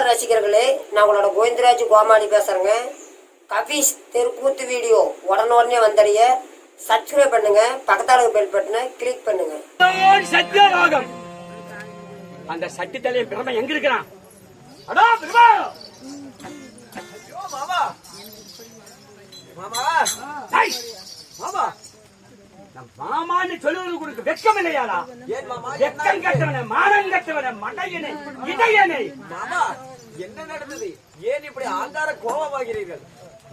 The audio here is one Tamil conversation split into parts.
சினிமாக்கார ரசிகர்களே, நான் உங்களோட கோவிந்தராஜ் கோமாளி பேசுறேங்க. கபீஸ் தெருக்கூத்து வீடியோ உடனே வந்தடைய சப்ஸ்கிரைப் பண்ணுங்க, பக்கத்தால பெல் பட்டனை கிளிக் பண்ணுங்க. சத்தியராகம் அந்த சட்டி தலைய பிரம எங்க இருக்கிறான்? அடா பிரமா மாமா மாமா மாமா மாமான்னு சொல்லுவது கொடுக்க வெக்கம் இல்லையாடா? ஏன் மாமா? வெக்கம் கட்டவன, மானம் கட்டவன, மடையனை, இடையனை. மாமா என்ன நடந்தது? ஏன் இப்படி ஆங்கார கோபமாகிறீர்கள்?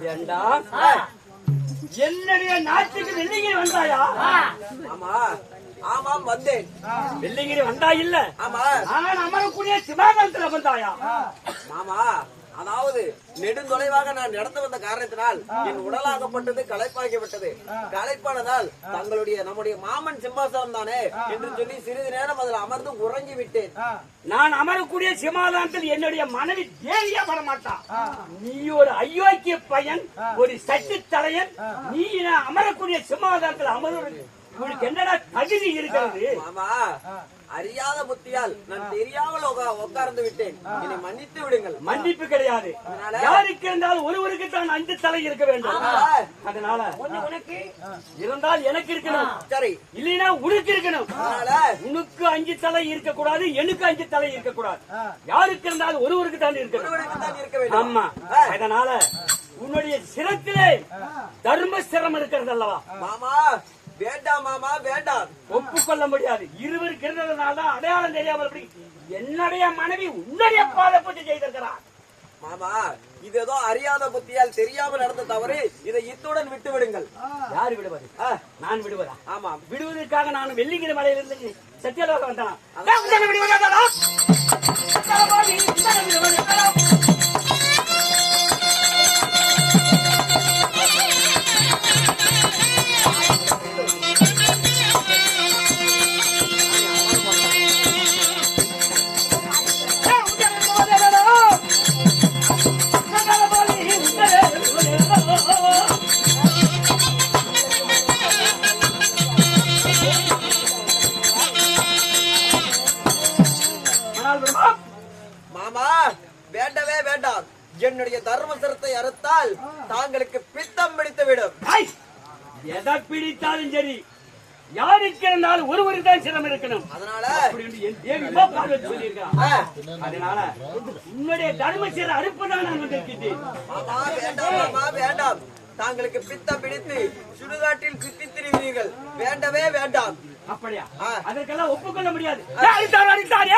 வேண்டாம், என்னுடைய நாட்டுக்கு வெள்ளிங்கிரி வந்தாயா? மாமா ஆமாம் வந்தேன். வெள்ளிங்கிரி வந்தா இல்ல, ஆமா நான் அமரக்கூடிய சிவாகாரத்துல வந்தாயா? மாமா அதாவது நெடுந்தொலைவாக நான் நடந்து வந்த காரணத்தினால் என் உடலாகப்பட்டது களைப்பாகிவிட்டது. களைப்பானதால் நம்முடைய மாமன் சிம்மாசனம் தானே என்று சொல்லி சிறிது நேரம் அதில் அமர்ந்து உறங்கி விட்டேன். நான் அமரக்கூடிய சிம்மாசனத்தில் என்னுடைய மனைவி தேவியா வரமாட்டான். நீ ஒரு அயோக்கிய பையன், ஒரு சட்டி தலையன். நீ அமரக்கூடிய சிம்மாசனத்தில் அமர்வு உங்களுக்கு என்னடா தகுதி இருக்கிறது? மாமா அறியாத புத்தியால் நான் தெரியாமல் உட்கார்ந்து விட்டேன். என்னை மன்னித்து விடுங்கள். மன்னிப்பு கிடையாது. யாருக்கு இருந்தாலும் ஒருவருக்கு தான் 5 தலை இருக்க வேண்டும். அதனால உனக்கு இருந்தால் எனக்கு இருக்கணும், சரி இல்லைன்னா உனக்கு இருக்கணும். உனக்கு 5 தலை இருக்க கூடாது, எனக்கு 5 தலை இருக்க கூடாது. யாருக்கு இருந்தாலும் ஒருவருக்கு தான் இருக்கணும். ஆமா, அதனால உன்னுடைய சிரத்திலே தர்ம சிரம் இருக்கிறது அல்லவா? மாமா வேண்டாம் மாமா வேண்டாம், ஒப்புக்கொள்ள முடியாது. இருவருக்கு இருந்ததுனால்தான் அடையாளம் தெரியாமல் என்னுடைய மனைவி உன்னுடைய பாத பூஜை செய்திருக்கிறார். மாமா இது ஏதோ அறியாத புத்தியால் தெரியாமல் நடந்த தவறு. இதை இத்துடன் விட்டு விடுங்கள். யாரு விடுவது? நான் விடுவதா? ஆமா விடுவதற்காக நான் வெள்ளிங்கிரி மலையிலிருந்து சத்தியலோகம் வந்தான். மாமா வேண்டவே வேண்டாம். என்னுடைய தர்மசரத்தை அறுத்தால் தாங்களுக்கு பித்தம் பிடித்து விடும். எதை பிடித்தாலும் சரி, யாருக்கு இருந்தாலும் ஒருவருக்கு தான் சிரம் இருக்கணும். அதனால அதனால உன்னுடைய தர்மசீர அறுப்பதான் நான் வந்திருக்கிறேன். மாமா வேண்டாம் மாமா வேண்டாம். தாங்களுக்கு பித்தம் பிடித்து சுடுகாட்டில் சுத்தி திரிவீர்கள். வேண்டவே வேண்டாம். அப்படியா? அதற்கெல்லாம் ஒப்புக்கொள்ள முடியாது. அழித்தாரு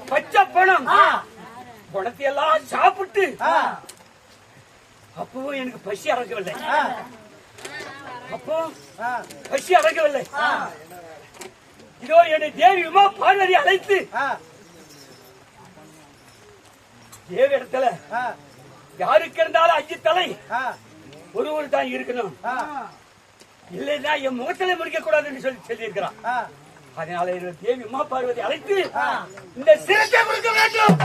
பச்சை பணம் பணத்தை எல்லாம் சாப்பிட்டு அப்பவும் எனக்கு பசி அடங்கவில்லை. அப்போ பசி அடங்கவில்லை. இதோ என்னை தேவி உமா பார்வதி அழைத்து தேவி இடத்துல யாருக்கு இருந்தாலும் 5 தலை ஒருவர் தான் இருக்கணும், இல்லைன்னா என் முகத்திலே முடிக்க கூடாதுன்னு சொல்லி இருக்கிறான். அதனால தேவி உமா பார்வதி அழைத்து இந்த சிரத்தை கொடுக்க வேண்டும்.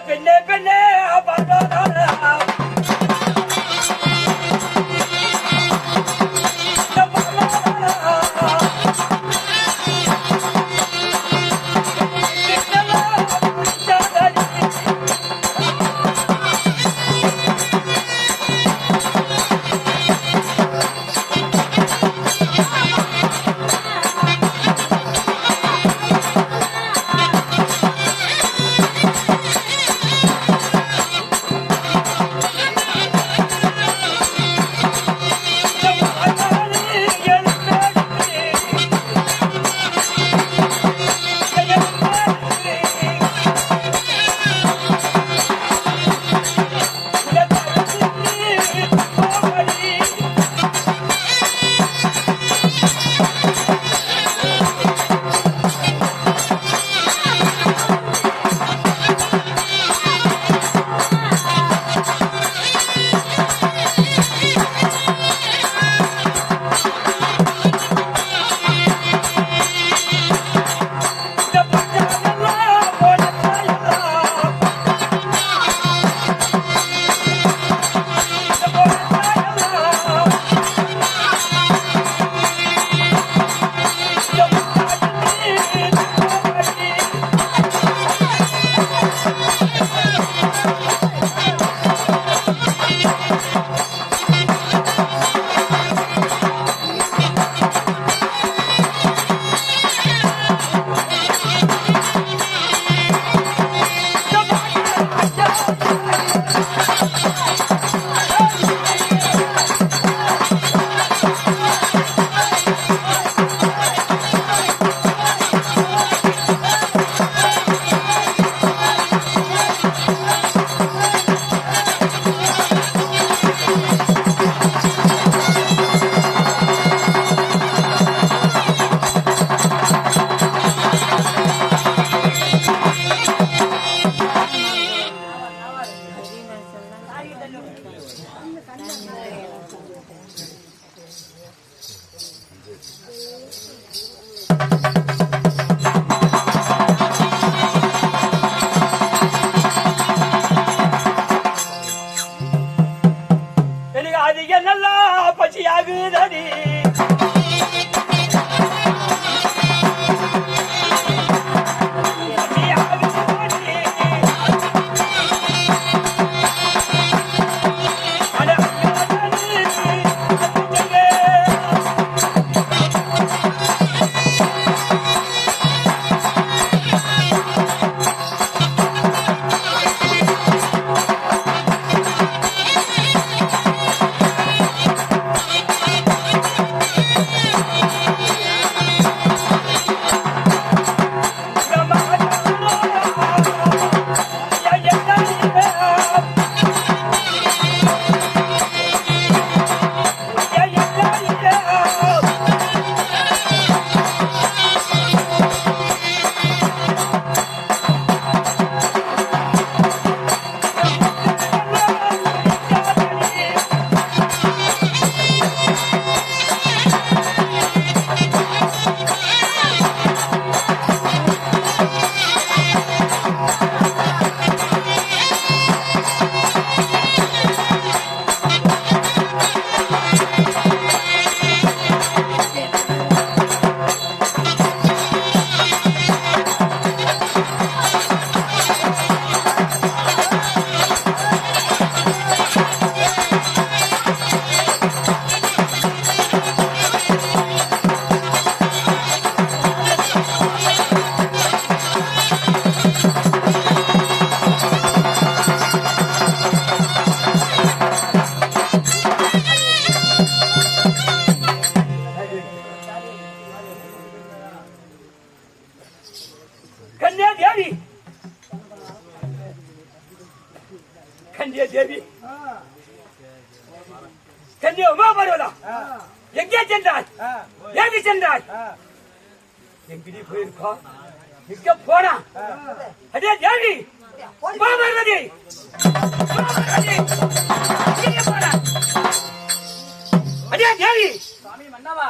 பெண்ணே பெண்ணே தேவி கன்னியா தேவி கன்னியா உமா பார்வதா எங்கே சென்றாய்? ஏவி சென்றாய்? எங்கடி போயிருக்கா? எங்க போனா? அடே தேவி உமா பார்வதி எங்கே போனா? அடே தேவி சுவாமி மன்னவா